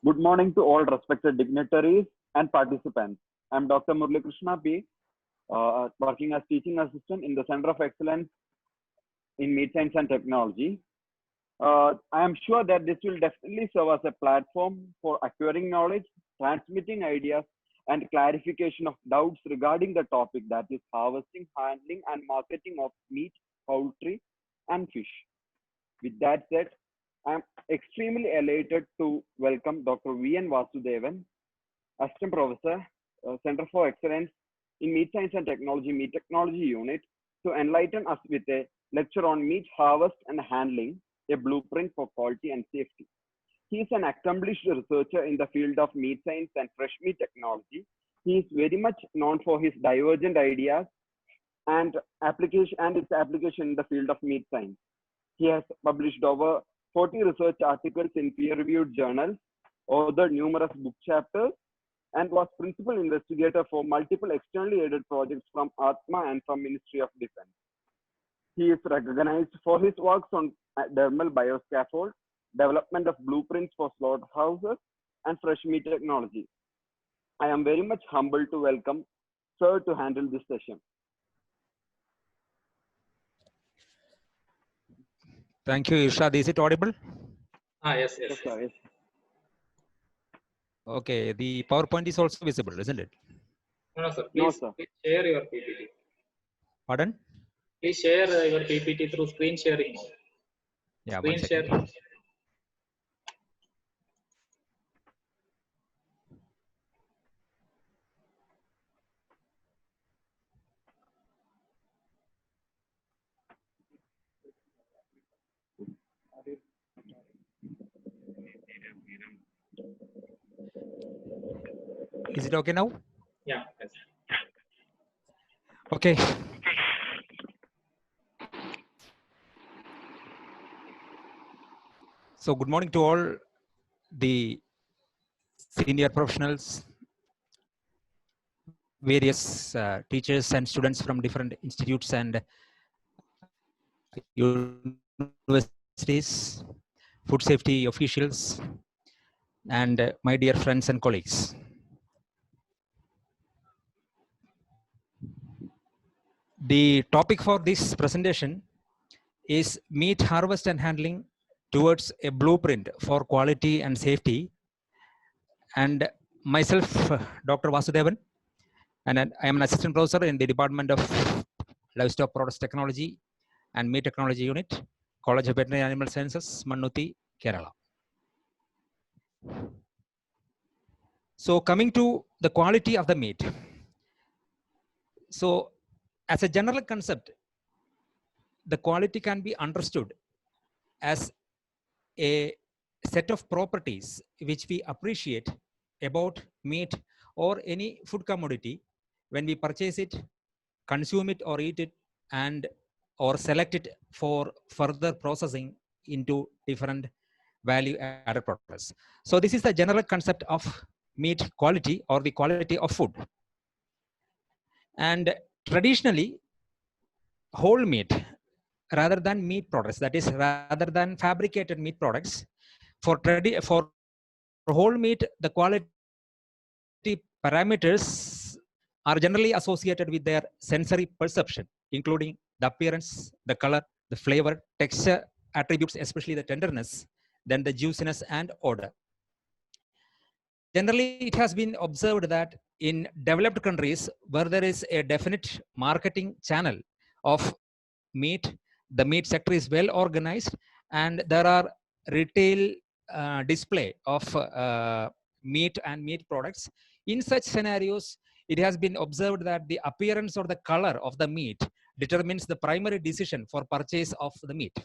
Good morning to all respected dignitaries and participants. I'm Dr. Murali Krishna P, working as teaching assistant in the Center of Excellence in Meat Science and Technology. I am sure that this will definitely serve as a platform for acquiring knowledge, transmitting ideas, and clarification of doubts regarding the topic, that is harvesting, handling, and marketing of meat, poultry, and fish. With that said, I am extremely elated to welcome Dr. V.N. Vasudevan, Assistant Professor, Center for Excellence in Meat Science and Technology, Meat Technology Unit, to enlighten us with a lecture on meat harvest and handling, a blueprint for quality and safety. He is an accomplished researcher in the field of meat science and fresh meat technology. He is very much known for his divergent ideas and its application in the field of meat science. He has published over 40 research articles in peer-reviewed journals, authored numerous book chapters, and was principal investigator for multiple externally aided projects from ATMA and from Ministry of Defense. He is recognized for his works on dermal bioscaffold, development of blueprints for slaughterhouses, and fresh meat technology. I am very much humbled to welcome Sir to handle this session. Thank you, Irshad. Is it audible? Yes. Yes. Okay, the PowerPoint is also visible, isn't it? No, sir. No, Please, sir. please share your PPT. Pardon? Please share your PPT through screen sharing. Yeah, Screen one share. second. Is it okay now? Yeah. Yes. Okay. So good morning to all the senior professionals, various teachers and students from different institutes and universities, food safety officials, and my dear friends and colleagues. The topic for this presentation is meat harvest and handling towards a blueprint for quality and safety. And myself, Dr. Vasudevan, and I am an assistant professor in the Department of Livestock Products Technology and Meat Technology Unit, College of Veterinary Animal Sciences, Mannuthi, Kerala. So coming to the quality of the meat. So as a general concept, the quality can be understood as a set of properties which we appreciate about meat or any food commodity when we purchase it, consume it or eat it, and or select it for further processing into different value added products. So this is the general concept of meat quality or the quality of food. And traditionally, whole meat rather than meat products, that is rather than fabricated meat products, for whole meat, the quality parameters are generally associated with their sensory perception, including the appearance, the color, the flavor, texture attributes, especially the tenderness, then the juiciness and odor. Generally, it has been observed that in developed countries where there is a definite marketing channel of meat, the meat sector is well organized, and there are retail display of meat and meat products. In such scenarios, it has been observed that the appearance or the color of the meat determines the primary decision for purchase of the meat,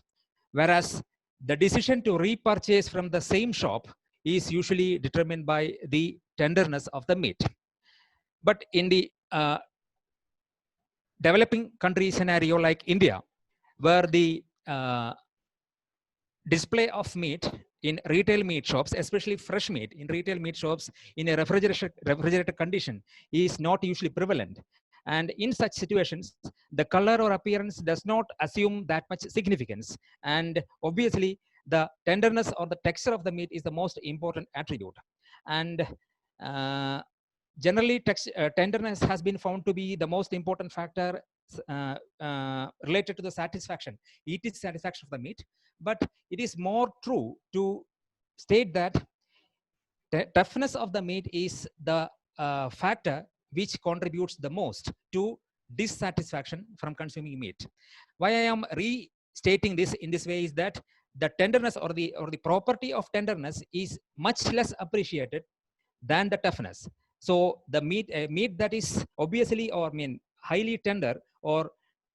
whereas the decision to repurchase from the same shop is usually determined by the tenderness of the meat. But in the developing country scenario like India, where the display of meat in retail meat shops, especially fresh meat in retail meat shops in a refrigerated condition, is not usually prevalent. And in such situations, the color or appearance does not assume that much significance. And obviously, the tenderness or the texture of the meat is the most important attribute. And generally, tenderness has been found to be the most important factor related to the satisfaction, eating satisfaction of the meat. But it is more true to state that the toughness of the meat is the factor which contributes the most to dissatisfaction from consuming meat. Why I am restating this in this way is that the tenderness or the property of tenderness is much less appreciated than the toughness. So the meat that is obviously or highly tender or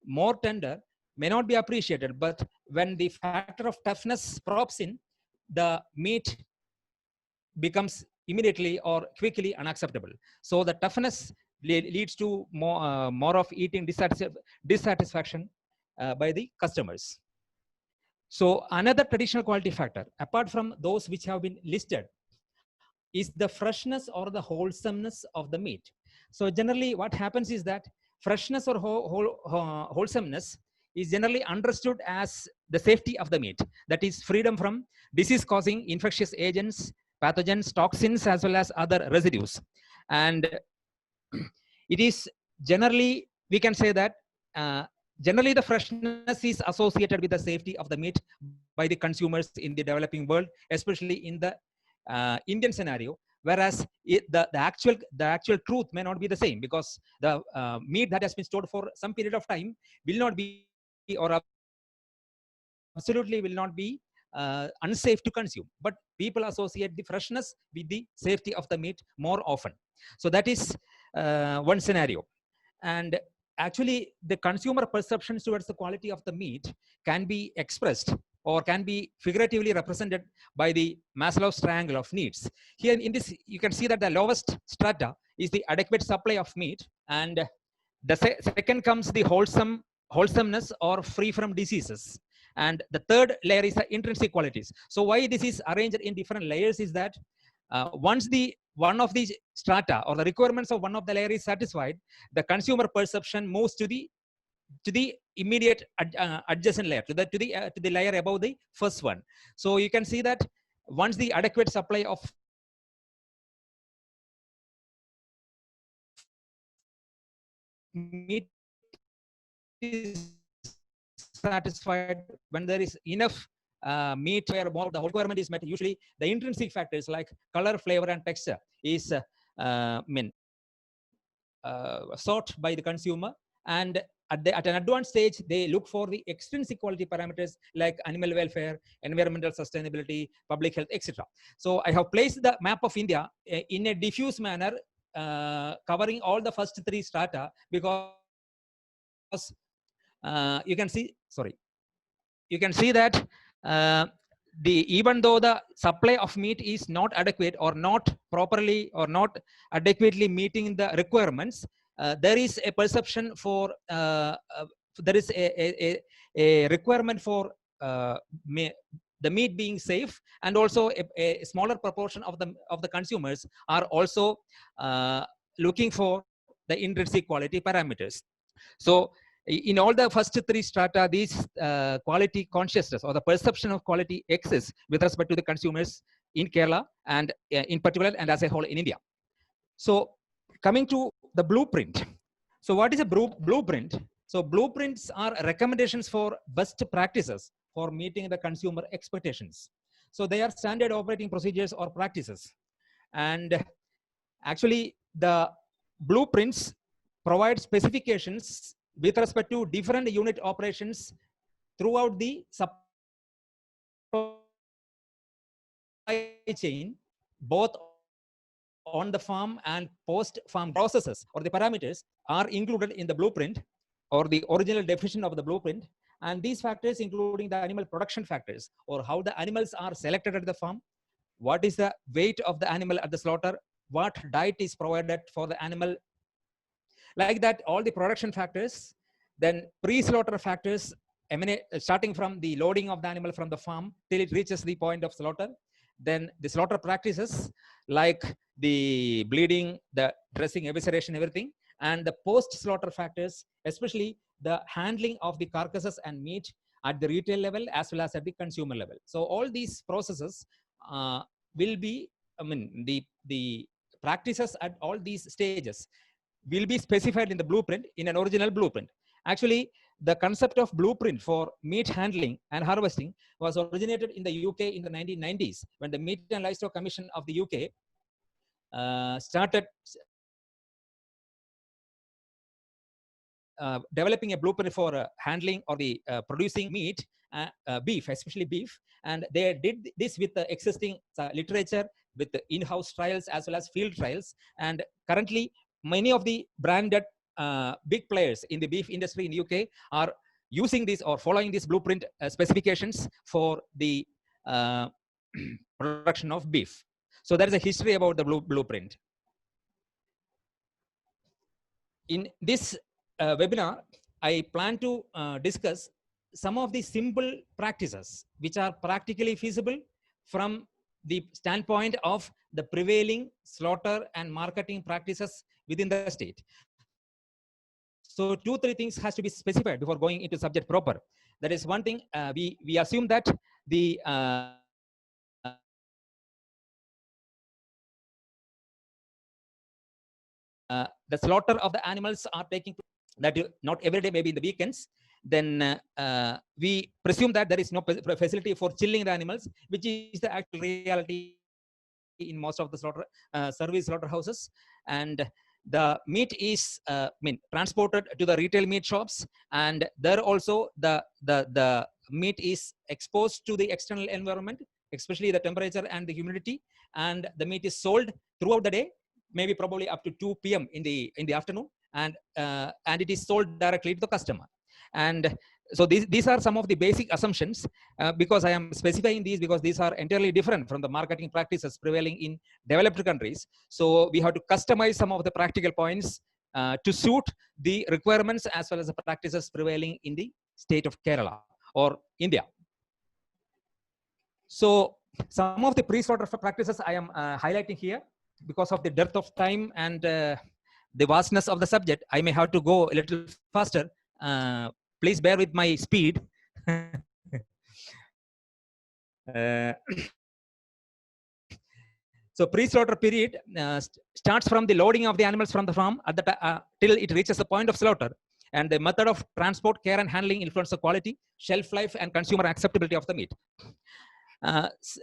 more tender may not be appreciated, but when the factor of toughness props in, the meat becomes immediately or quickly unacceptable. So the toughness leads to more of eating dissatisfaction by the customers. So another traditional quality factor, apart from those which have been listed, is the freshness or the wholesomeness of the meat. So generally what happens is that freshness or wholesomeness is generally understood as the safety of the meat, that is freedom from disease causing infectious agents, pathogens, toxins, as well as other residues. And it is generally, we can say that generally the freshness is associated with the safety of the meat by the consumers in the developing world, especially in the Indian scenario, whereas the actual truth may not be the same, because the meat that has been stored for some period of time will not be, or absolutely will not be unsafe to consume, but people associate the freshness with the safety of the meat more often. So that is one scenario. And actually the consumer perceptions towards the quality of the meat can be expressed or can be figuratively represented by the Maslow's triangle of needs. Here in this, you can see that the lowest strata is the adequate supply of meat, and the second comes the wholesomeness or free from diseases, and the third layer is the intrinsic qualities. So why this is arranged in different layers is that once one of these strata or the requirements of one of the layer is satisfied, the consumer perception moves to the immediate adjacent layer, to the layer above the first one. So you can see that once the adequate supply of meat is satisfied, when there is enough meat where more the requirement is met, usually the intrinsic factors like color, flavor, and texture is sought by the consumer. And at an advanced stage, they look for the extrinsic quality parameters like animal welfare, environmental sustainability, public health, etc. So I have placed the map of India in a diffuse manner, covering all the first three strata, because you can see that even though the supply of meat is not adequate or not properly or not adequately meeting the requirements, there is a perception for there is a requirement for the meat being safe, and also a smaller proportion of the consumers are also looking for the intrinsic quality parameters. So in all the first three strata, these quality consciousness or the perception of quality exists with respect to the consumers in Kerala, and in particular, and as a whole in India. So coming to the blueprint. So what is a blueprint? So blueprints are recommendations for best practices for meeting the consumer expectations. So they are standard operating procedures or practices. And actually the blueprints provide specifications with respect to different unit operations throughout the supply chain, both on the farm and post-farm processes, or the parameters are included in the blueprint or the original definition of the blueprint. And these factors, including the animal production factors, or how the animals are selected at the farm, what is the weight of the animal at the slaughter, what diet is provided for the animal, like that, all the production factors, then pre-slaughter factors starting from the loading of the animal from the farm till it reaches the point of slaughter, then the slaughter practices like the bleeding, the dressing, evisceration, everything, and the post-slaughter factors, especially the handling of the carcasses and meat at the retail level as well as at the consumer level. So all these processes will be, I mean, the practices at all these stages will be specified in the blueprint, in an original blueprint. Actually, the concept of blueprint for meat handling and harvesting was originated in the UK in the 1990s, when the Meat and Livestock Commission of the UK started developing a blueprint for handling or the producing meat, beef, especially beef. And they did this with the existing literature, with the in-house trials as well as field trials. And currently, many of the branded big players in the beef industry in UK are using this or following these blueprint specifications for the production of beef. So that is a history about the blueprint. In this webinar, I plan to discuss some of the simple practices which are practically feasible from the standpoint of the prevailing slaughter and marketing practices within the state. So 2-3 things has to be specified before going into subject proper. That is one thing. We assume that the slaughter of the animals are taking place, that not every day, maybe in the weekends. Then we presume that there is no facility for chilling the animals, which is the actual reality in most of the slaughter service slaughterhouses. And the meat is transported to the retail meat shops, and there also the meat is exposed to the external environment, especially the temperature and the humidity, and the meat is sold throughout the day, maybe probably up to 2 p.m. in the afternoon, and it is sold directly to the customer. And so these are some of the basic assumptions, because I am specifying these because these are entirely different from the marketing practices prevailing in developed countries. So we have to customize some of the practical points to suit the requirements as well as the practices prevailing in the state of Kerala or India. So some of the pre-slaughter practices I am highlighting here. Because of the dearth of time and the vastness of the subject, I may have to go a little faster. Please bear with my speed. So pre-slaughter period starts from the loading of the animals from the farm at the till it reaches the point of slaughter. And the method of transport, care, and handling influence the quality, shelf life, and consumer acceptability of the meat.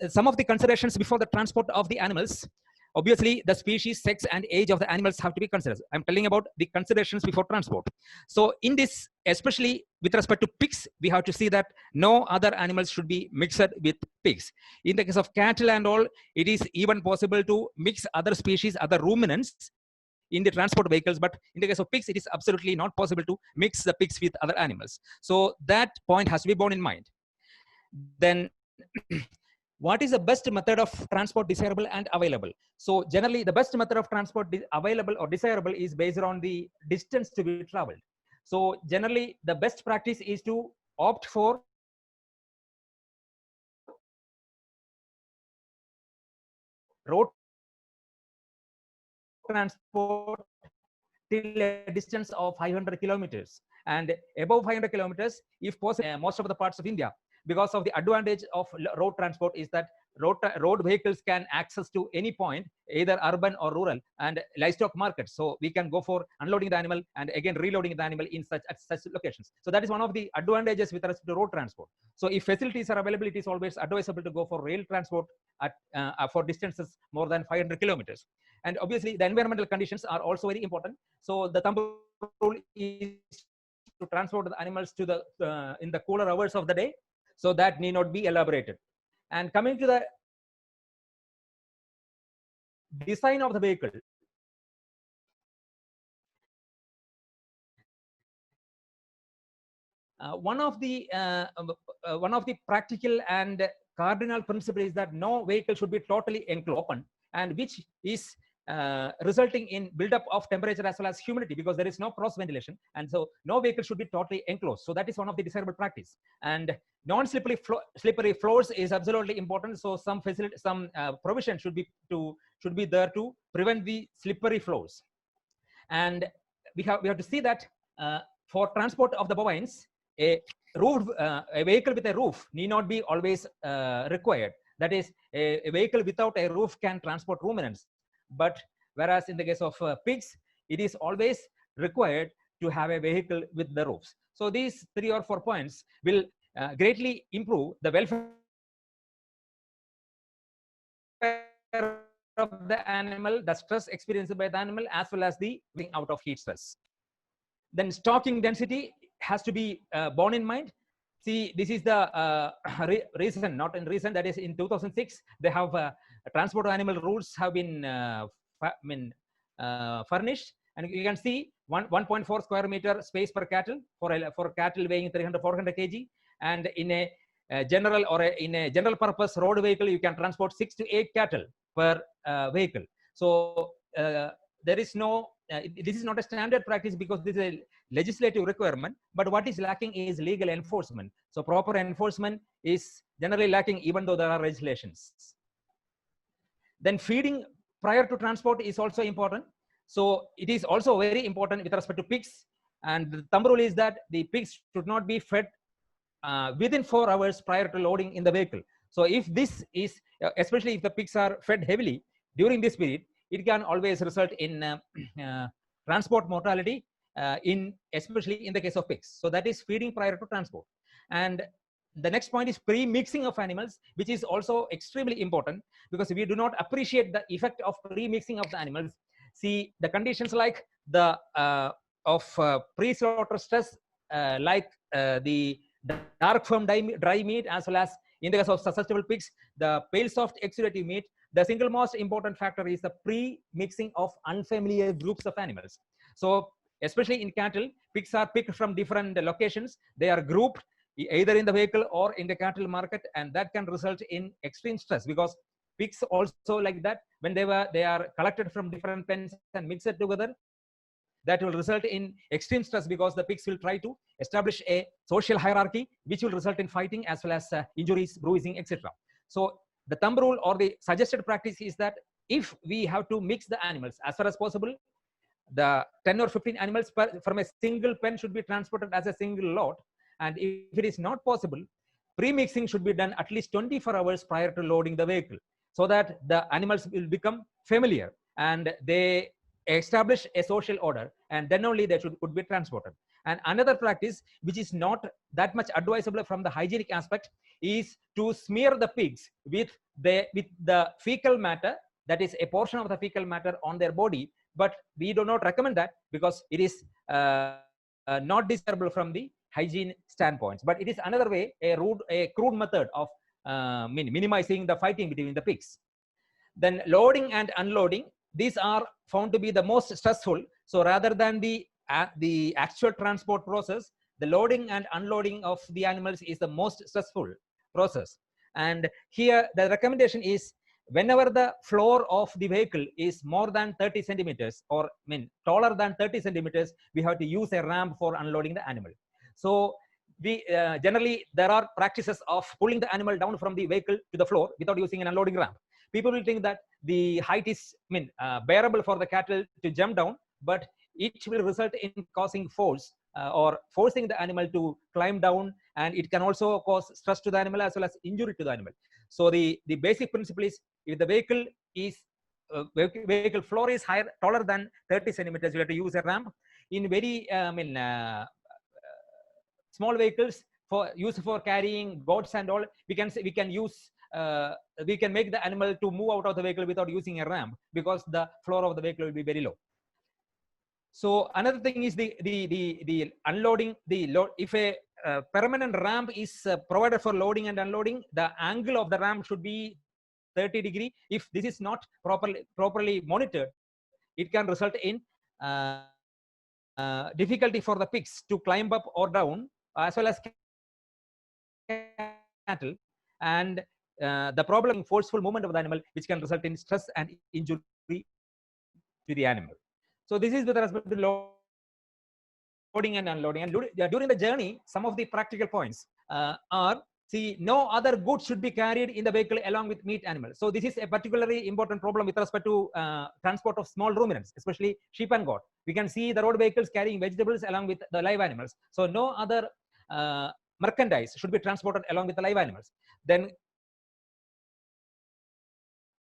Some of the considerations before the transport of the animals. Obviously, the species, sex, and age of the animals have to be considered. I'm telling about the considerations before transport. So in this, especially with respect to pigs, we have to see that no other animals should be mixed with pigs. In the case of cattle and all, it is even possible to mix other species, other ruminants in the transport vehicles. But in the case of pigs, it is absolutely not possible to mix the pigs with other animals. So that point has to be borne in mind. Then what is the best method of transport desirable and available? So generally, the best method of transport available or desirable is based on the distance to be traveled. So generally, the best practice is to opt for road transport till a distance of 500 kilometers and above 500 kilometers, if possible, most of the parts of India. Because of the advantage of road transport is that road vehicles can access to any point, either urban or rural, and livestock markets. So we can go for unloading the animal and again reloading the animal in such locations. So that is one of the advantages with respect to road transport. So if facilities are available, it is always advisable to go for rail transport at for distances more than 500 kilometers. And obviously, the environmental conditions are also very important. So the thumb rule is to transport the animals to the in the cooler hours of the day. So that need not be elaborated. And coming to the design of the vehicle, one of the practical and cardinal principle is that no vehicle should be totally open, and which is resulting in buildup of temperature as well as humidity, because there is no cross ventilation, and so no vehicle should be totally enclosed. So that is one of the desirable practice. And non-slippery slippery floors is absolutely important. So some facility, some provision should be there to prevent the slippery floors. And we have to see that for transport of the bovines, a a vehicle with a roof need not be always required. That is, a vehicle without a roof can transport ruminants. But whereas in the case of pigs, it is always required to have a vehicle with the roofs. So these 3 or 4 points will greatly improve the welfare of the animal, the stress experienced by the animal, as well as the getting out of heat stress. Then stocking density has to be borne in mind. See, this is the reason, not in reason, that is in 2006, they have transport animal rules have been furnished, and you can see 1.4 square meter space per cattle for cattle weighing 300-400 kg, and in a general or in a general purpose road vehicle, you can transport 6 to 8 cattle per vehicle. So there is no this is not a standard practice because this is a legislative requirement, but what is lacking is legal enforcement. So proper enforcement is generally lacking even though there are legislations. Then feeding prior to transport is also important. So it is also very important with respect to pigs, and the thumb rule is that the pigs should not be fed within 4 hours prior to loading in the vehicle. So if this is, especially if the pigs are fed heavily during this period, it can always result in transport mortality, especially in the case of pigs. So that is feeding prior to transport. And the next point is pre-mixing of animals, which is also extremely important because we do not appreciate the effect of pre-mixing of the animals. See, the conditions like the pre-slaughter stress, like the dark firm dry meat, as well as in the case of susceptible pigs, the pale soft exudative meat. The single most important factor is the pre-mixing of unfamiliar groups of animals. So especially in cattle, pigs are picked from different locations. They are grouped either in the vehicle or in the cattle market, and that can result in extreme stress because pigs also like that when they are collected from different pens and mixed together. That will result in extreme stress because the pigs will try to establish a social hierarchy, which will result in fighting as well as injuries, bruising, etc. So the thumb rule or the suggested practice is that if we have to mix the animals as far as possible, the 10 or 15 animals from a single pen should be transported as a single lot. And if it is not possible, pre-mixing should be done at least 24 hours prior to loading the vehicle so that the animals will become familiar and they establish a social order, and then only they could be transported. And another practice which is not that much advisable from the hygienic aspect is to smear the pigs with the fecal matter, that is a portion of the fecal matter on their body. But we do not recommend that because it is not desirable from the hygiene standpoints. But it is another way, a crude method of minimizing the fighting between the pigs. Then loading and unloading, these are found to be the most stressful. So rather than the actual transport process, the loading and unloading of the animals is the most stressful process. And here the recommendation is, whenever the floor of the vehicle is more than 30 centimeters or taller than 30 centimeters, we have to use a ramp for unloading the animal. So we generally there are practices of pulling the animal down from the vehicle to the floor without using an unloading ramp. People will think that the height is bearable for the cattle to jump down, but it will result in causing force or forcing the animal to climb down, and it can also cause stress to the animal as well as injury to the animal. So the basic principle is, if the vehicle is vehicle floor is taller than 30 centimeters, you have to use a ramp. In very small vehicles used for carrying goats and all, we can use we can make the animal to move out of the vehicle without using a ramp because the floor of the vehicle will be very low. So another thing is the unloading. If a permanent ramp is provided for loading and unloading, the angle of the ramp should be 30 degrees. If this is not properly monitored, it can result in difficulty for the pigs to climb up or down, as well as cattle, and the problem forceful movement of the animal, which can result in stress and injury to the animal. So this is with respect to loading and unloading. And during the journey, some of the practical points are, see, no other goods should be carried in the vehicle along with meat animals. So this is a particularly important problem with respect to transport of small ruminants, especially sheep and goat. We can see the road vehicles carrying vegetables along with the live animals. So no other merchandise should be transported along with the live animals. Then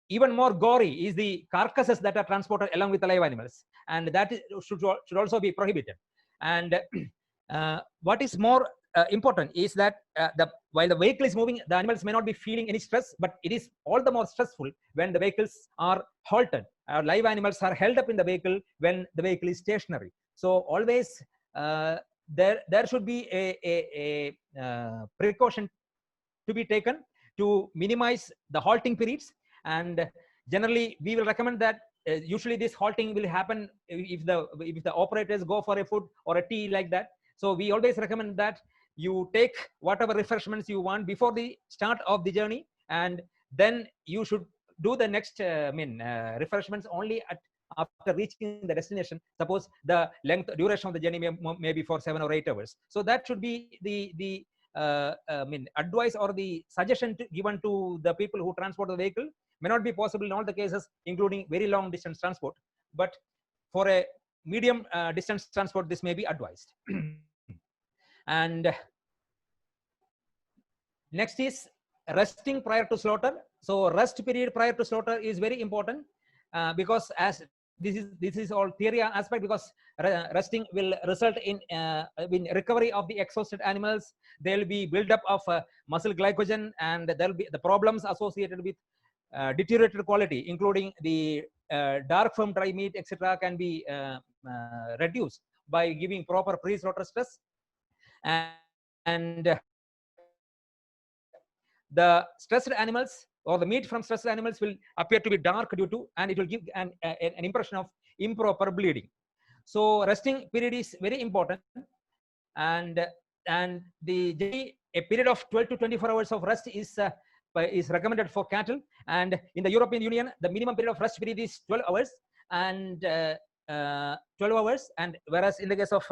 even more gory is the carcasses that are transported along with the live animals, and that should also be prohibited. And what is more important is that while the vehicle is moving, the animals may not be feeling any stress, but it is all the more stressful when the vehicles are halted. Live animals are held up in the vehicle when the vehicle is stationary. So always there should be a precaution to be taken to minimize the halting periods. And generally we will recommend that usually this halting will happen if the operators go for a food or a tea like that. So we always recommend that you take whatever refreshments you want before the start of the journey, and then you should do the next refreshments only after reaching the destination. Suppose the duration of the journey may be for 7 or 8 hours. So that should be the advice or the suggestion given to the people who transport the vehicle. May not be possible in all the cases, including very long distance transport, but for a medium distance transport, this may be advised. And next is resting prior to slaughter. So rest period prior to slaughter is very important, because as this is all theory aspect, because resting will result in recovery of the exhausted animals. There will be buildup of muscle glycogen, and there will be the problems associated with deteriorated quality, including the dark firm dry meat, etc., can be reduced by giving proper pre-slaughter stress. And the stressed animals or the meat from stressed animals will appear to be dark due to, and it will give an impression of improper bleeding. So resting period is very important, and a period of 12 to 24 hours of rest is recommended for cattle. And in the European Union, the minimum period of rest period is 12 hours, and 12 hours. And whereas in the case of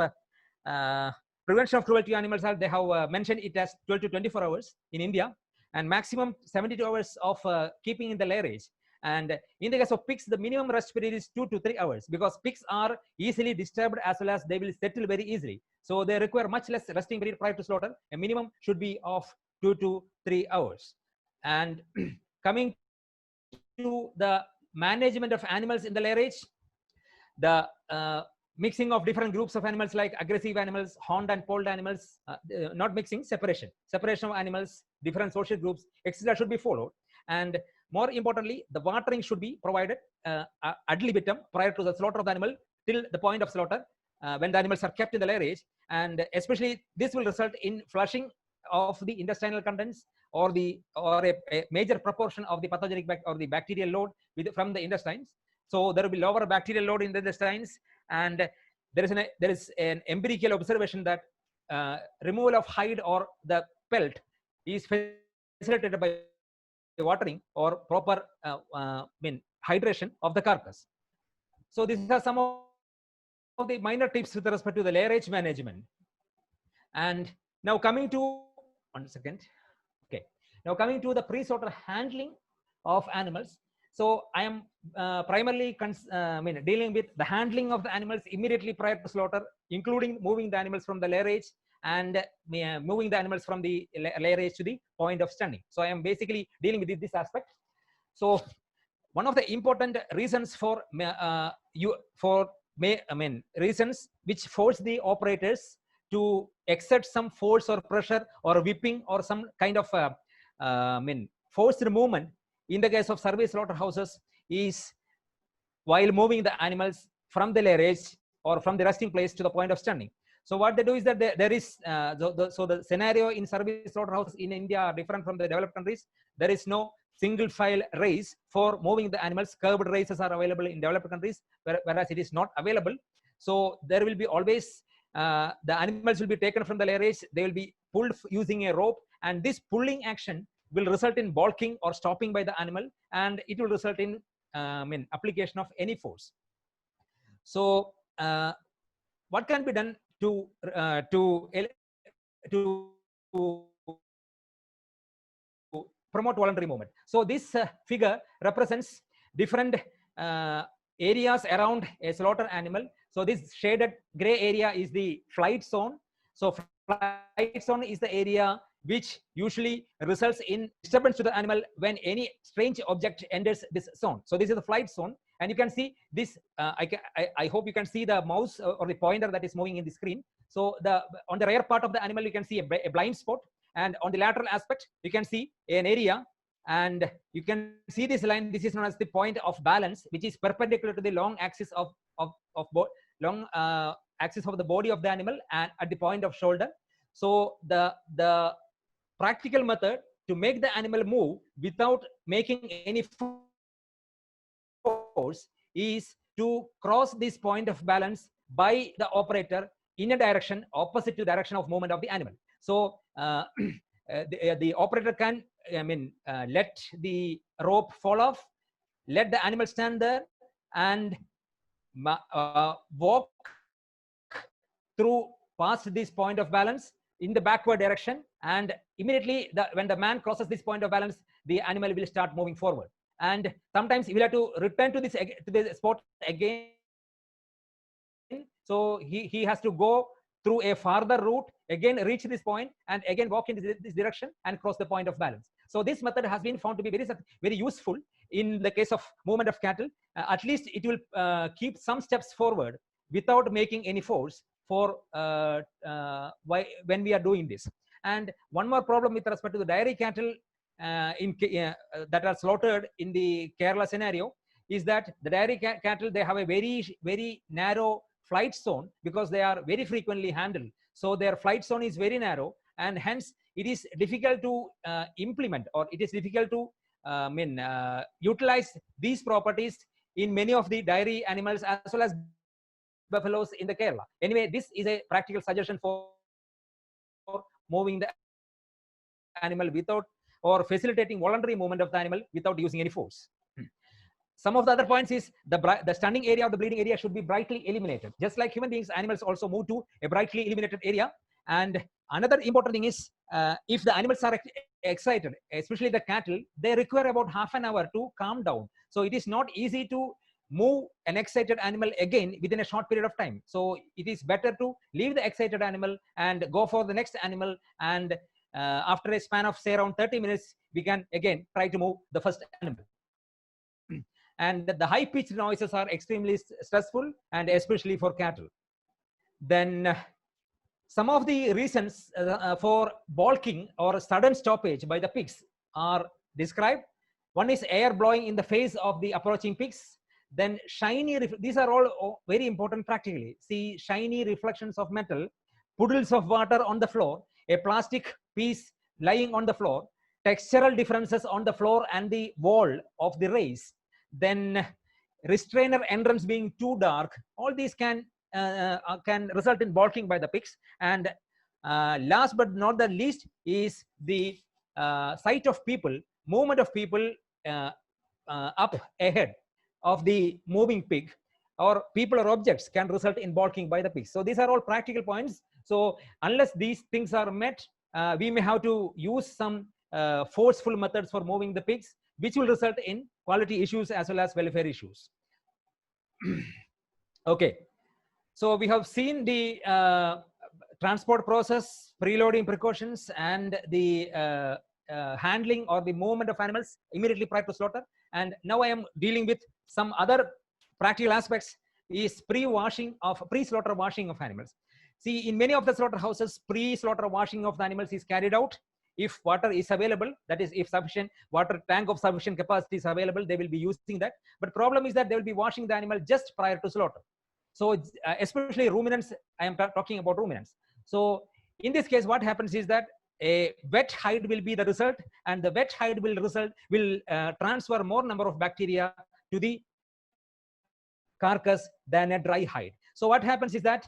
prevention of cruelty to animals, they have mentioned it as 12 to 24 hours in India, and maximum 72 hours of keeping in the lairage. And in the case of pigs, the minimum rest period is 2 to 3 hours, because pigs are easily disturbed as well as they will settle very easily. So they require much less resting period prior to slaughter. A minimum should be of 2 to 3 hours. And coming to the management of animals in the lairage, the mixing of different groups of animals like aggressive animals, horned and polled animals, not mixing, separation of animals, different social groups, etc., should be followed. And more importantly, the watering should be provided ad libitum prior to the slaughter of the animal till the point of slaughter, when the animals are kept in the lairage. And especially this will result in flushing of the intestinal contents, or a major proportion of the pathogenic or the bacterial load from the intestines. So there will be lower bacterial load in the intestines, and there is an empirical observation that removal of hide or the pelt is facilitated by watering or proper hydration of the carcass. So these are some of the minor tips with respect to the lairage management. And now coming to now coming to the pre-slaughter handling of animals. So I am primarily dealing with the handling of the animals immediately prior to slaughter, including moving the animals from the lairage and moving the animals from the lairage to the point of stunning. So I am basically dealing with this aspect. So one of the important reasons for reasons which force the operators to exert some force or pressure or whipping or some kind of forced movement in the case of service slaughterhouses is while moving the animals from the lairage or from the resting place to the point of stunning. So what they do is that there is so the scenario in service slaughterhouses in India are different from the developed countries. There is no single file race for moving the animals. Curved races are available in developed countries, whereas it is not available. So there will be always the animals will be taken from the lairage. They will be pulled using a rope, and this pulling action will result in balking or stopping by the animal, and it will result in application of any force. So what can be done to promote voluntary movement? So this figure represents different areas around a slaughter animal. So this shaded gray area is the flight zone, So flight zone is the area which usually results in disturbance to the animal when any strange object enters this zone. So this is the flight zone, and you can see this. I hope you can see the mouse or the pointer that is moving in the screen. So on the rear part of the animal, you can see a blind spot, and on the lateral aspect, you can see an area, and you can see this line. This is known as the point of balance, which is perpendicular to the long axis of axis of the body of the animal and at the point of shoulder. So the practical method to make the animal move without making any force is to cross this point of balance by the operator in a direction opposite to the direction of movement of the animal. So the operator can let the rope fall off, let the animal stand there, and walk through past this point of balance in the backward direction, and immediately when the man crosses this point of balance, the animal will start moving forward. And sometimes you will have to return to the spot again. So he has to go through a farther route, again reach this point, and again walk in this direction and cross the point of balance. So this method has been found to be very useful in the case of movement of cattle. At least it will keep some steps forward without making any force for when we are doing this. And one more problem with respect to the dairy cattle that are slaughtered in the Kerala scenario is that the dairy cattle, they have a very narrow flight zone because they are very frequently handled. So their flight zone is very narrow, and hence it is difficult to implement, or it is difficult to utilize these properties in many of the dairy animals as well as buffaloes in the Kerala. Anyway, this is a practical suggestion for moving the animal without, or facilitating voluntary movement of the animal without using any force. Some of the other points is the stunning area of the bleeding area should be brightly illuminated. Just like human beings, animals also move to a brightly illuminated area. And another important thing is if the animals are excited, especially the cattle, they require about half an hour to calm down. So it is not easy to move an excited animal again within a short period of time. So it is better to leave the excited animal and go for the next animal, and after a span of say around 30 minutes, we can again try to move the first animal. And the high-pitched noises are extremely stressful, and especially for cattle. Then some of the reasons for balking or sudden stoppage by the pigs are described. One is air blowing in the face of the approaching pigs. Then shiny, these are all very important practically. See, shiny reflections of metal, puddles of water on the floor, a plastic piece lying on the floor, textural differences on the floor and the wall of the race, then restrainer entrance being too dark. All these can result in balking by the pigs. And last but not the least is the sight of people, movement of people up ahead of the moving pig, or people or objects can result in balking by the pigs. So these are all practical points. So unless these things are met, we may have to use some forceful methods for moving the pigs, which will result in quality issues as well as welfare issues. Okay, so we have seen the transport process, preloading precautions, and the handling or the movement of animals immediately prior to slaughter. And now I am dealing with some other practical aspects, is pre-slaughter washing of animals. See, in many of the slaughterhouses, pre-slaughter washing of the animals is carried out. If water is available, that is, if sufficient water tank of sufficient capacity is available, they will be using that. But problem is that they will be washing the animal just prior to slaughter. So especially ruminants, I am talking about ruminants. So in this case, what happens is that a wet hide will be the result, and the wet hide will transfer more number of bacteria to the carcass than a dry hide. So what happens is that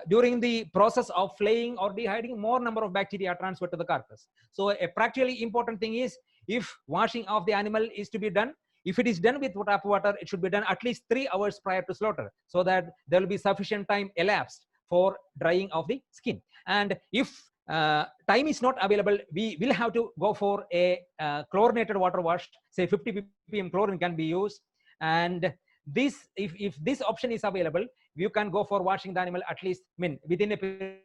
during the process of flaying or dehiding, more number of bacteria are transferred to the carcass. So a practically important thing is, if washing of the animal is to be done, if it is done with tap water, it should be done at least 3 hours prior to slaughter, so that there will be sufficient time elapsed for drying of the skin. And if time is not available, we will have to go for a chlorinated water wash, say 50 ppm chlorine can be used. And this, if this option is available, you can go for washing the animal at least within a period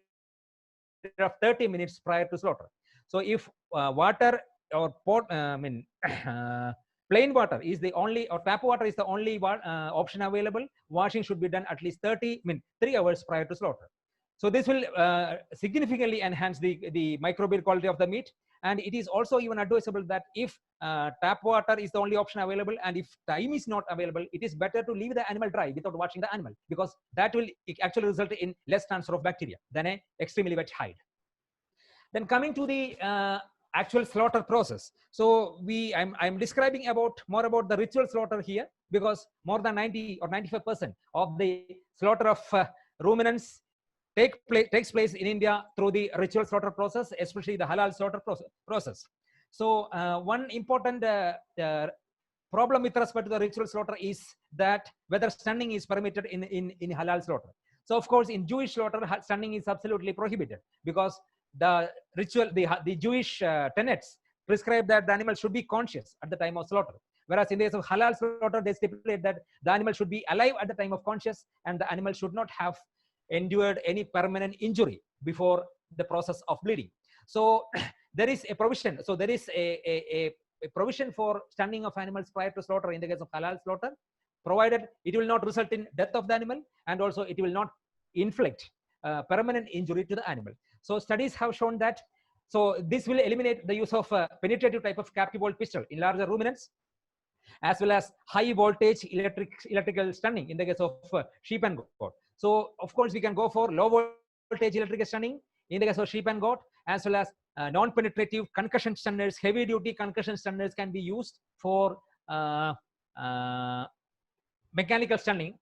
period of 30 minutes prior to slaughter. So if water or plain water is the only, or tap water is the only option available, washing should be done at least 3 hours prior to slaughter. So this will significantly enhance the microbial quality of the meat. And it is also even advisable that if tap water is the only option available, and if time is not available, it is better to leave the animal dry without washing the animal, because that will actually result in less transfer of bacteria than an extremely wet hide. Then coming to the actual slaughter process. So I'm describing more about the ritual slaughter here, because more than 90 or 95% of the slaughter of ruminants takes place in India through the ritual slaughter process, especially the halal slaughter process. So one important problem with respect to the ritual slaughter is that whether stunning is permitted in halal slaughter. So of course, in Jewish slaughter, stunning is absolutely prohibited, because the ritual, the Jewish tenets prescribe that the animal should be conscious at the time of slaughter. Whereas in the case of halal slaughter, they stipulate that the animal should be alive at the time of conscious, and the animal should not have endured any permanent injury before the process of bleeding. So there is a provision. So there is a provision for stunning of animals prior to slaughter in the case of halal slaughter, provided it will not result in death of the animal, and also it will not inflict permanent injury to the animal. So studies have shown that, so this will eliminate the use of penetrative type of captive bolt pistol in larger ruminants, as well as high voltage electrical stunning in the case of sheep and goat. So of course we can go for low voltage electrical stunning in the case of sheep and goat, as well as non-penetrative concussion stunners. Heavy duty concussion stunners can be used for mechanical stunning,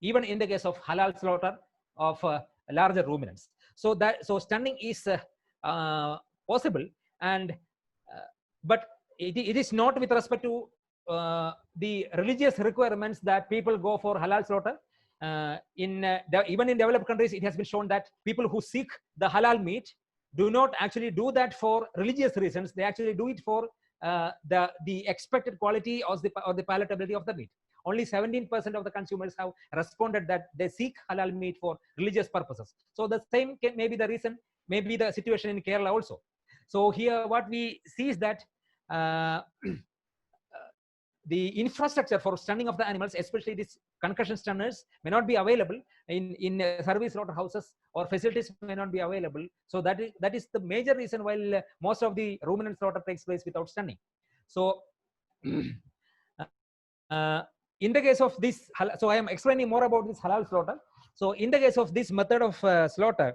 even in the case of halal slaughter of larger ruminants. So stunning is possible, and but it is not with respect to the religious requirements that people go for halal slaughter. Even in developed countries, it has been shown that people who seek the halal meat do not actually do that for religious reasons. They actually do it for the expected quality or the palatability of the meat. Only 17% of the consumers have responded that they seek halal meat for religious purposes. So the same may be the reason, may be the situation in Kerala also. So here what we see is that the infrastructure for stunning of the animals, especially these concussion stunners, may not be available in service slaughterhouses, or facilities may not be available. So that is the major reason why most of the ruminant slaughter takes place without stunning. So in the case of this, so I am explaining more about this halal slaughter. So in the case of this method of slaughter,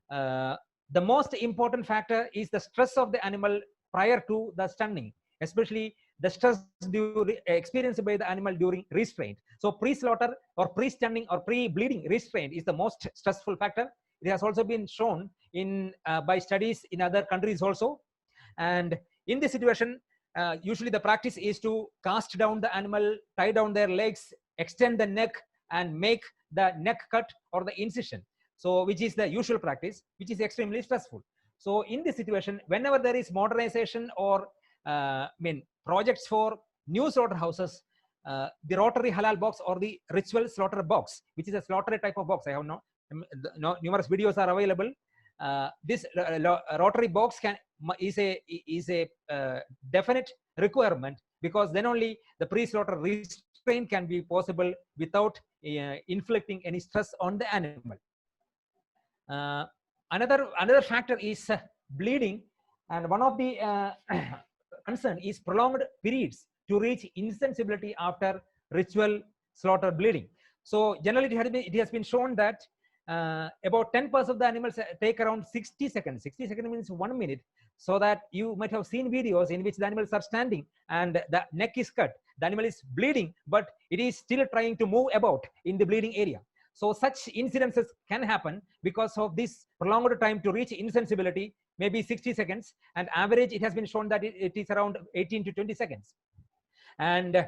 the most important factor is the stress of the animal prior to the stunning, especially the stress experienced by the animal during restraint. So pre-slaughter or pre-stunning or pre-bleeding restraint is the most stressful factor. It has also been shown by studies in other countries also. And in this situation, usually the practice is to cast down the animal, tie down their legs, extend the neck, and make the neck cut or the incision. So which is the usual practice, which is extremely stressful. So in this situation, whenever there is modernization or projects for new slaughterhouses, the rotary halal box or the ritual slaughter box, which is a slaughter type of box, I have numerous videos are available. This rotary box is a definite requirement, because then only the pre-slaughter restraint can be possible without inflicting any stress on the animal. Another factor is bleeding, and one of the concern is prolonged periods to reach insensibility after ritual slaughter bleeding. So generally it has been shown that about 10% of the animals take around 60 seconds. 60 seconds means 1 minute. So that you might have seen videos in which the animals are standing and the neck is cut. The animal is bleeding, but it is still trying to move about in the bleeding area. So such incidences can happen because of this prolonged time to reach insensibility, maybe 60 seconds, and average it has been shown that it is around 18 to 20 seconds. And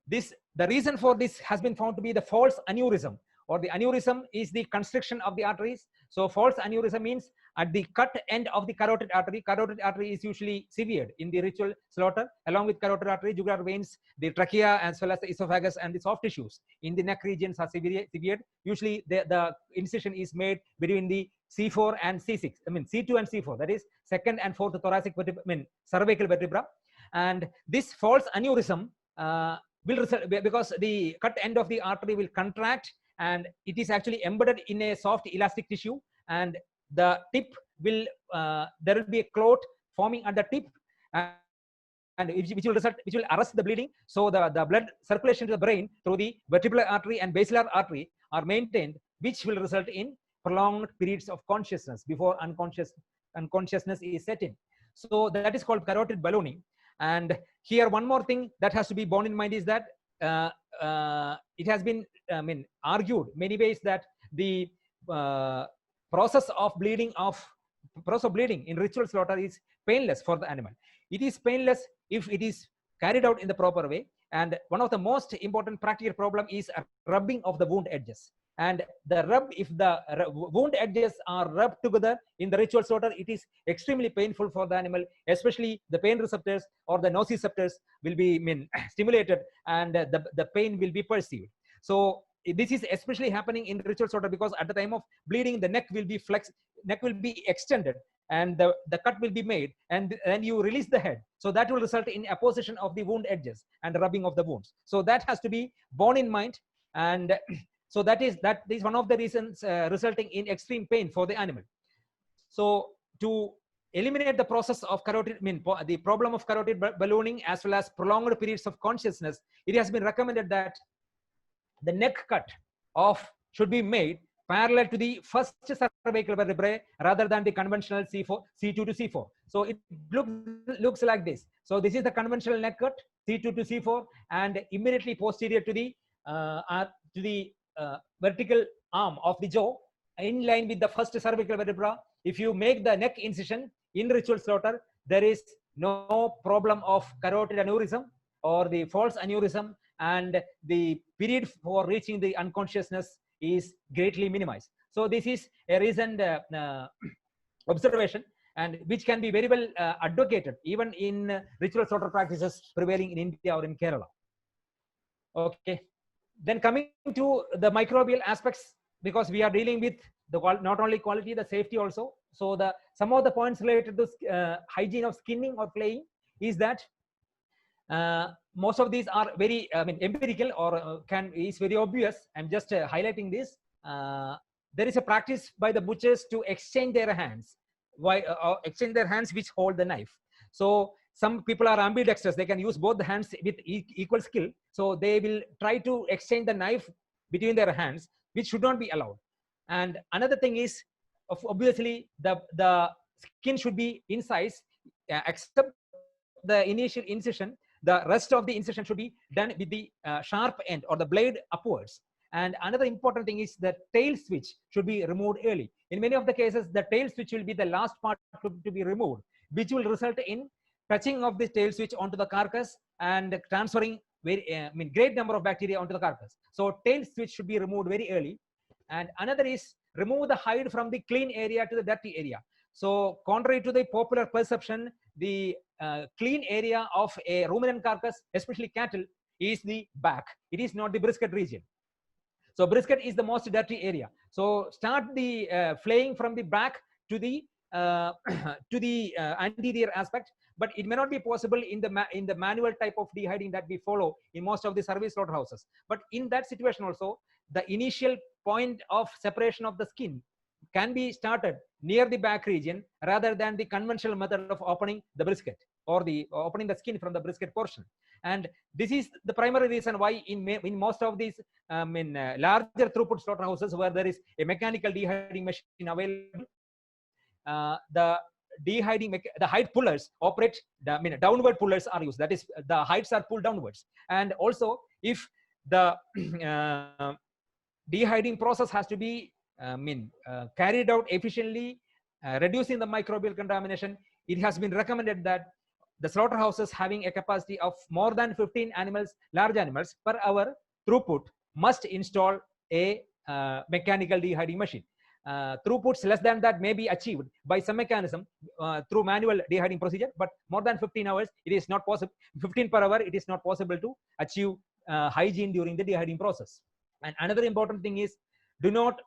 the reason for this has been found to be the false aneurysm, or the aneurysm is the constriction of the arteries. So false aneurysm means at the cut end of the carotid artery. Carotid artery is usually severed in the ritual slaughter. Along with carotid artery, jugular veins, the trachea, as well as the esophagus and the soft tissues in the neck regions are severed. Usually the incision is made between the C4 and C6. I mean C2 and C4. That is second and fourth thoracic vertebra. I mean cervical vertebra. And this false aneurysm will result because the cut end of the artery will contract, and it is actually embedded in a soft elastic tissue, and the tip will there will be a clot forming at the tip, and which will arrest the bleeding. So the blood circulation to the brain through the vertebral artery and basilar artery are maintained, which will result in prolonged periods of consciousness before unconsciousness is set in. So that is called carotid ballooning. And here one more thing that has to be borne in mind is that it has been argued many ways that the process of bleeding in ritual slaughter is painless for the animal. It is painless if it is carried out in the proper way. And one of the most important practical problem is rubbing of the wound edges. And the rub, if the wound edges are rubbed together in the ritual slaughter, it is extremely painful for the animal, especially the pain receptors or the nociceptors will be stimulated, and the pain will be perceived. So this is especially happening in ritual slaughter because at the time of bleeding, the neck will be flexed, neck will be extended, and the cut will be made, and then you release the head. So that will result in apposition of the wound edges and rubbing of the wounds. So that has to be borne in mind. And so that is one of the reasons resulting in extreme pain for the animal. So to eliminate the process of carotid, the problem of carotid ballooning as well as prolonged periods of consciousness, it has been recommended that the neck cut should be made parallel to the first cervical vertebrae rather than the conventional C2 to C4. So it looks like this. So this is the conventional neck cut, C2 to C4, and immediately posterior to the vertical arm of the jaw, in line with the first cervical vertebra. If you make the neck incision in ritual slaughter, there is no problem of carotid aneurysm or the false aneurysm, and the period for reaching the unconsciousness is greatly minimized. So this is a recent observation, and which can be very well advocated even in ritual slaughter practices prevailing in India or in Kerala. Okay. Then coming to the microbial aspects, because we are dealing with the not only quality, the safety also. So some of the points related to hygiene of skinning or flaying is that most of these are very empirical or is very obvious. I'm just highlighting this. There is a practice by the butchers to exchange their hands, which hold the knife. So some people are ambidextrous, they can use both the hands with equal skill. So they will try to exchange the knife between their hands, which should not be allowed. And another thing is, obviously, the skin should be incised, except the initial incision. The rest of the incision should be done with the sharp end or the blade upwards. And another important thing is the tail switch should be removed early. In many of the cases, the tail switch will be the last part to be removed, which will result in touching of the tail switch onto the carcass and transferring great number of bacteria onto the carcass. So tail switch should be removed very early. And another is remove the hide from the clean area to the dirty area. So contrary to the popular perception, the clean area of a ruminant carcass, especially cattle, is the back. It is not the brisket region. So brisket is the most dirty area. So start the flaying from the back to the anterior aspect, but it may not be possible in the manual type of dehiding that we follow in most of the service slaughterhouses. But in that situation also, the initial point of separation of the skin can be started near the back region rather than the conventional method of opening the brisket or opening the skin from the brisket portion. And this is the primary reason why in most of these larger throughput slaughterhouses where there is a mechanical dehiding machine available, the hide pullers operate, downward pullers are used. That is, the hides are pulled downwards. And also, if the dehiding process has to be carried out efficiently, reducing the microbial contamination, it has been recommended that the slaughterhouses having a capacity of more than 15 animals, large animals per hour throughput, must install a mechanical dehiding machine. Throughputs less than that may be achieved by some mechanism through manual dehiding procedure, but more than 15 hours, it is not possible. 15 per hour, it is not possible to achieve hygiene during the dehiding process. And another important thing is, do not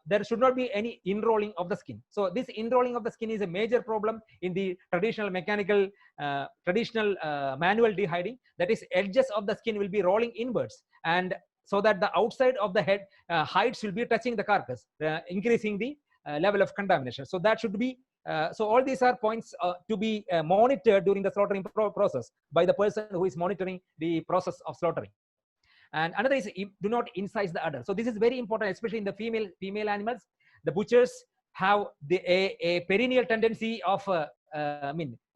there should not be any inrolling of the skin. So this inrolling of the skin is a major problem in the traditional mechanical, manual dehiding. That is, edges of the skin will be rolling inwards, and so that the outside of the head hides will be touching the carcass, increasing the level of contamination. So that should be, so all these are points to be monitored during the slaughtering process by the person who is monitoring the process of slaughtering. And another is, do not incise the udder. So this is very important, especially in the female animals. The butchers have a perennial tendency of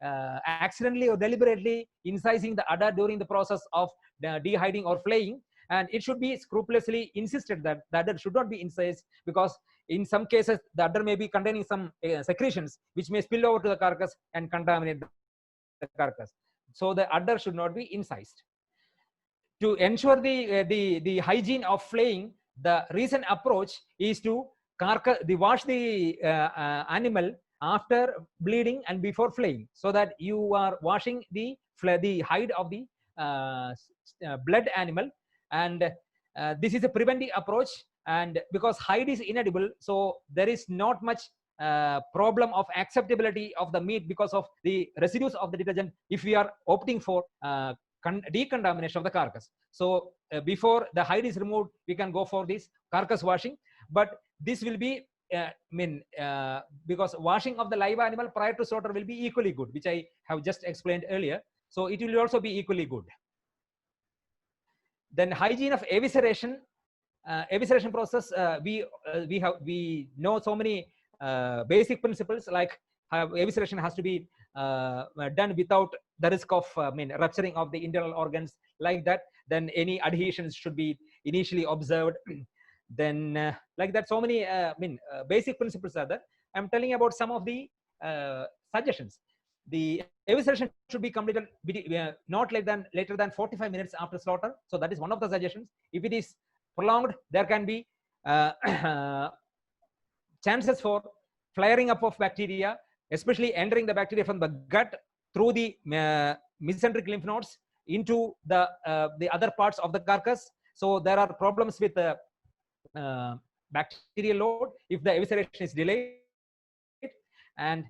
accidentally or deliberately incising the udder during the process of dehiding or flaying, and it should be scrupulously insisted that the udder should not be incised, because in some cases the udder may be containing some secretions which may spill over to the carcass and contaminate the carcass. So the udder should not be incised. To ensure the hygiene of flaying, the recent approach is to wash the animal after bleeding and before flaying, so that you are washing the hide of the blood animal. And this is a preventive approach, and because hide is inedible, so there is not much problem of acceptability of the meat because of the residues of the detergent if we are opting for decontamination of the carcass. So before the hide is removed, we can go for this carcass washing, but this will be because washing of the live animal prior to slaughter will be equally good, which I have just explained earlier. So it will also be equally good. Then hygiene of evisceration. Evisceration process, we know so many basic principles, like evisceration has to be done without the risk of rupturing of the internal organs, like that. Then any adhesions should be initially observed. Then like that, so many basic principles are there. I'm telling about some of the suggestions. The evisceration should be completed not later than 45 minutes after slaughter. So that is one of the suggestions. If it is prolonged, there can be chances for flaring up of bacteria, especially entering the bacteria from the gut through the mesenteric lymph nodes into the other parts of the carcass. So there are problems with the bacterial load if the evisceration is delayed. And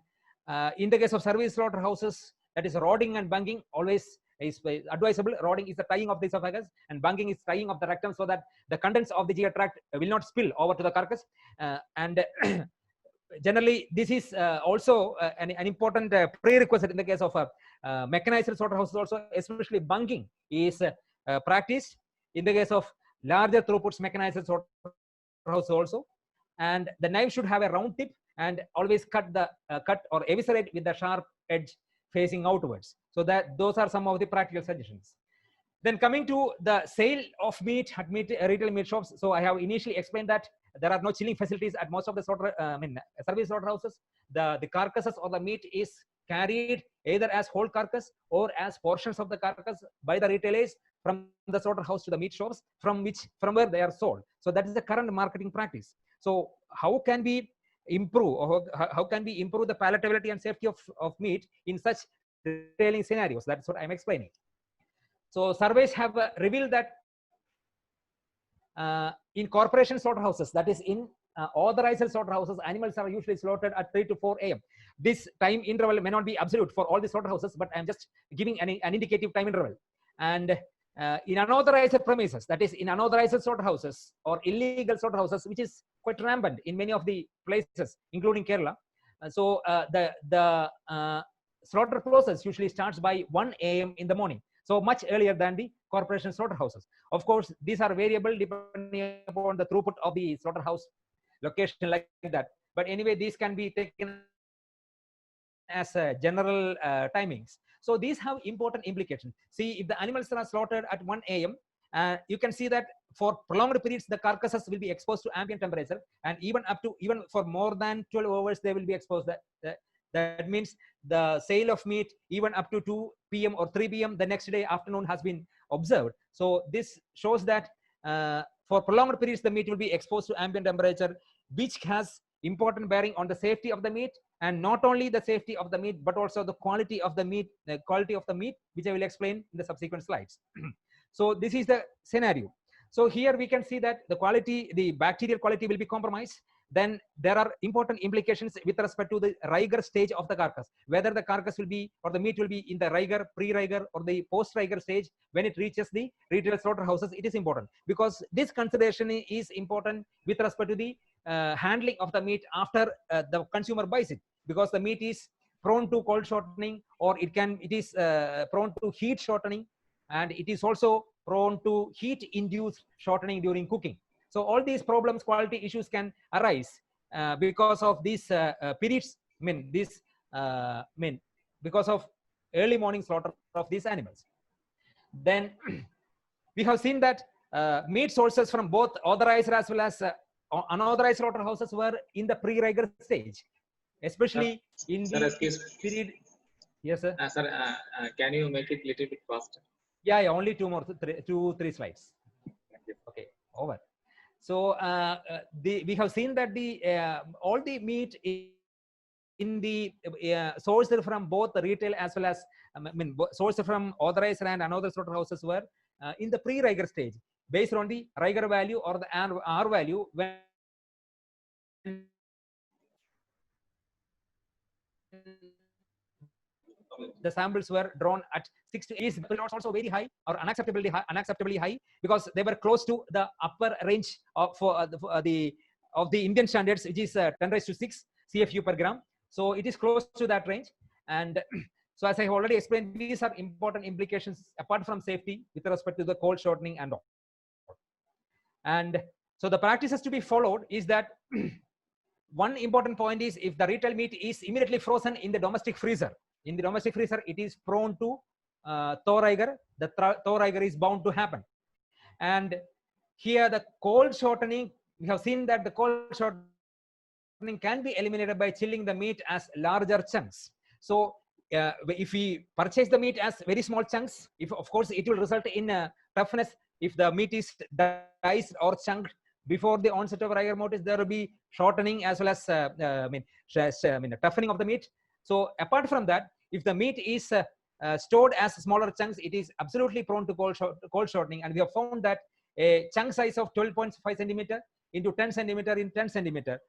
in the case of service slaughterhouses, that is rodding and bunging always is advisable. Rodding is the tying of the esophagus, and bunging is tying of the rectum, so that the contents of the GI tract will not spill over to the carcass. And generally, this is also an important prerequisite in the case of mechanized slaughterhouses also. Especially bunging is practiced in the case of larger throughputs mechanized slaughterhouse also. And the knife should have a round tip, and always cut or eviscerate with the sharp edge facing outwards. So that those are some of the practical suggestions. Then coming to the sale of meat at retail meat shops. So I have initially explained that there are no chilling facilities at most of the service slaughterhouses. The carcasses or the meat is carried either as whole carcass or as portions of the carcass by the retailers from the slaughterhouse to the meat shops from where they are sold. So that is the current marketing practice. So how can we improve, or how can we improve the palatability and safety of meat in such retailing scenarios? That's what I'm explaining. So surveys have revealed that in corporation slaughterhouses, that is in authorized slaughterhouses, animals are usually slaughtered at 3 to 4 a.m. This time interval may not be absolute for all the slaughterhouses, but I'm just giving an indicative time interval. And in unauthorized premises, that is in unauthorized slaughterhouses or illegal slaughterhouses, which is quite rampant in many of the places, including Kerala. So the slaughter process usually starts by 1 a.m. in the morning. So much earlier than the corporation slaughterhouses. Of course, these are variable depending upon the throughput of the slaughterhouse location, like that. But anyway, these can be taken as general timings. So these have important implications. See, if the animals are slaughtered at 1 a.m., you can see that for prolonged periods, the carcasses will be exposed to ambient temperature, and even for more than 12 hours, they will be exposed. That means the sale of meat even up to 2 p.m. or 3 p.m. the next day afternoon has been observed. So this shows that for prolonged periods, the meat will be exposed to ambient temperature, which has important bearing on the safety of the meat, and not only the safety of the meat, but also the quality of the meat, which I will explain in the subsequent slides. So this is the scenario. So here we can see that the quality, the bacterial quality will be compromised. Then there are important implications with respect to the rigor stage of the carcass, whether the carcass will be or the meat will be in the rigor, pre-rigor, or the post-rigor stage when it reaches the retail slaughterhouses. It is important because this consideration is important with respect to the handling of the meat after the consumer buys it, because the meat is prone to cold shortening, or it is prone to heat shortening, and it is also prone to heat induced shortening during cooking. So all these problems, quality issues can arise because of these periods, because of early morning slaughter of these animals. Then we have seen that meat sources from both authorized as well as unauthorized slaughterhouses were in the pre-rigor stage, especially in Sir, the excuse me. period. Yes, sir. Sir, can you make it a little bit faster? Yeah, only two, three slides. Thank you. Okay, over. So we have seen that all the meat in the sourced from both the retail as well as sourced from authorized and unauthorized slaughterhouses were in the pre-rigor stage, based on the rigor value or the R value when the samples were drawn at 6 to 8 is also very high or unacceptably high, because they were close to the upper range of the Indian standards, which is 10⁻⁶ CFU per gram. So it is close to that range. And so as I have already explained, these are important implications apart from safety with respect to the cold shortening and all. And so the practices to be followed is that one important point is, if the retail meat is immediately frozen in the domestic freezer, it is prone to thaw rigor. The thaw rigor is bound to happen. And here the cold shortening, we have seen that the cold shortening can be eliminated by chilling the meat as larger chunks. So if we purchase the meat as very small chunks, of course it will result in toughness. If the meat is diced or chunked before the onset of rigor mortis, there will be shortening as well as toughening of the meat. So apart from that, if the meat is stored as smaller chunks, it is absolutely prone to cold shortening. And we have found that a chunk size of 12.5 centimeter into 10 centimeter in 10 centimeter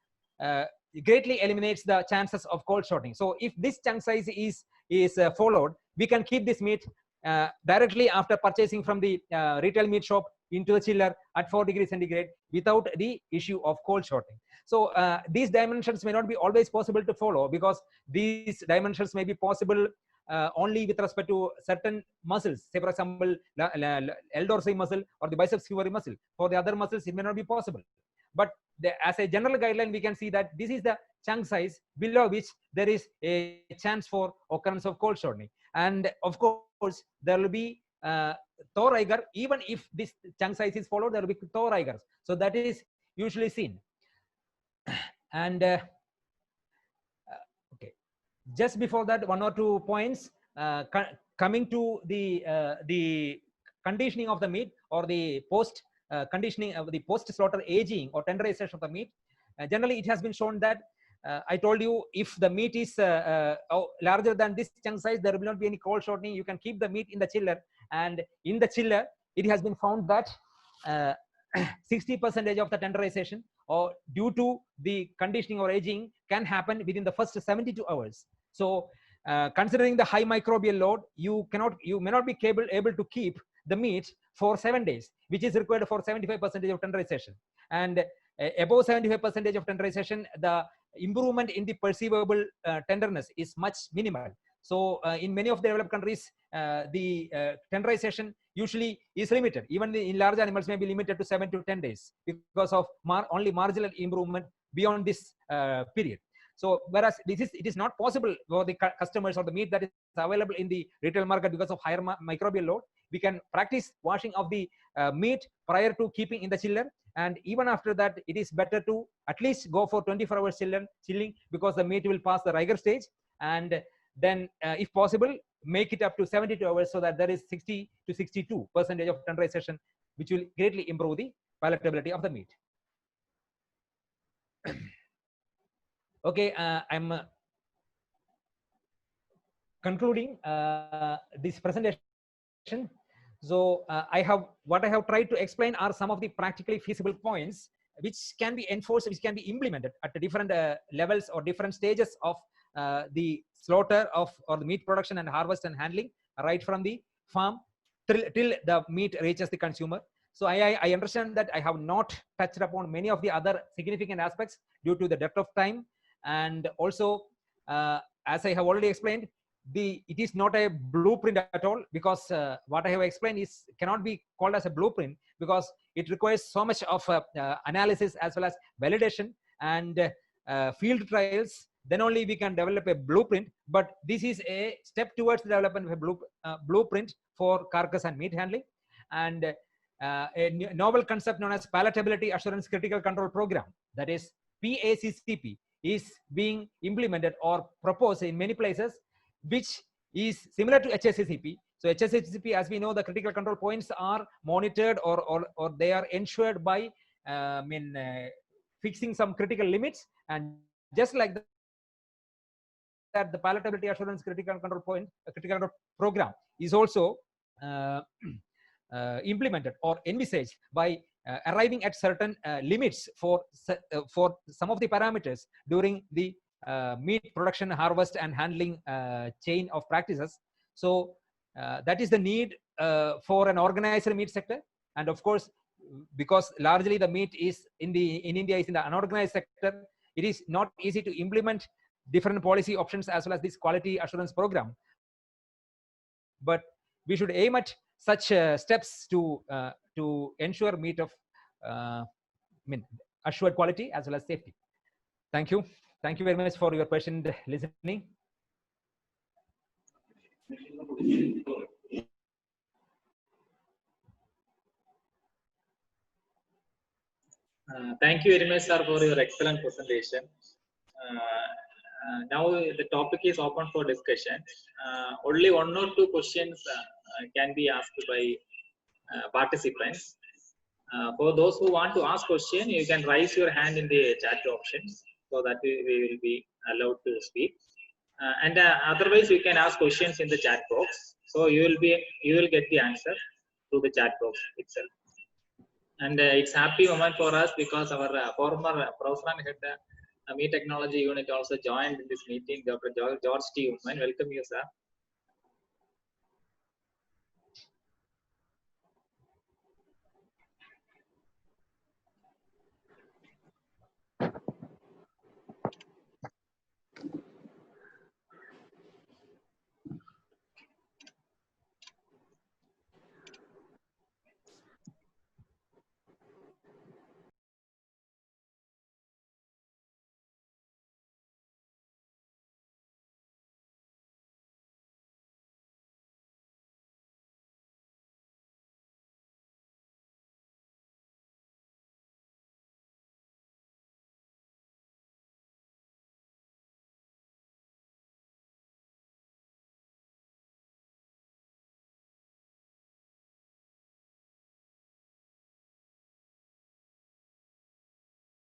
greatly eliminates the chances of cold shortening. So if this chunk size is followed, we can keep this meat directly after purchasing from the retail meat shop into the chiller at 4 degrees centigrade without the issue of cold shortening. So these dimensions may not be always possible to follow, because these dimensions may be possible only with respect to certain muscles, say for example L dorsi muscle or the biceps femoris muscle. For the other muscles it may not be possible, but as a general guideline we can see that this is the chunk size below which there is a chance for occurrence of cold shortening. And of course there will be thaw rigor. Even if this chunk size is followed, there will be thaw rigors, so that is usually seen. And okay, just before that, one or two points coming to the conditioning of the meat, or the post conditioning of the post slaughter aging or tenderization of the meat. Generally it has been shown that I told you, if the meat is larger than this chunk size, there will not be any cold shortening. You can keep the meat in the chiller, and in the chiller it has been found that 60% of the tenderization or due to the conditioning or aging can happen within the first 72 hours. So considering the high microbial load, you may not be able to keep the meat for 7 days, which is required for 75% of tenderization. And above 75% of tenderization, the improvement in the perceivable tenderness is much minimal. So in many of the developed countries, the tenderization usually is limited. Even in large animals may be limited to 7 to 10 days because of only marginal improvement beyond this period. So whereas it is not possible for the customers or the meat that is available in the retail market because of higher microbial load, we can practice washing of the meat prior to keeping in the chiller. And even after that, it is better to at least go for 24 hours chilling, because the meat will pass the rigor stage. And then if possible, make it up to 72 hours, so that there is 60 to 62% of tenderization, which will greatly improve the palatability of the meat. Okay, I'm concluding this presentation. So what I have tried to explain are some of the practically feasible points which can be enforced, which can be implemented at the different levels or different stages of the slaughter of or the meat production and harvest and handling, right from the farm till the meat reaches the consumer. So I understand that I have not touched upon many of the other significant aspects due to the depth of time, and also as I have already explained, it is not a blueprint at all, because what I have explained is cannot be called as a blueprint because it requires so much of analysis as well as validation and field trials. Then only we can develop a blueprint. But this is a step towards the development of a blueprint for carcass and meat handling, and a novel concept known as Palatability Assurance Critical Control Program, that is PACCP, is being implemented or proposed in many places, which is similar to HACCP. So HACCP, as we know, the critical control points are monitored or they are ensured by fixing some critical limits, and just like that, the Palatability Assurance Critical Control Program is also implemented or envisaged by arriving at certain limits for some of the parameters during the meat production, harvest, and handling chain of practices. So that is the need for an organized meat sector. And of course, because largely the meat is in India is in the unorganized sector, it is not easy to implement different policy options as well as this quality assurance program. But we should aim at such steps to ensure meat of assured quality as well as safety. Thank you. Thank you very much for your patient listening. Thank you very much, sir, for your excellent presentation. Now the topic is open for discussion. Only one or two questions can be asked by participants. For those who want to ask question, you can raise your hand in the chat options so that we will be allowed to speak. And otherwise, you can ask questions in the chat box. So you will get the answer through the chat box itself. And it's happy moment for us because our former program head meat technology unit also joined in this meeting, Dr. George T. Ullman. Welcome you, sir.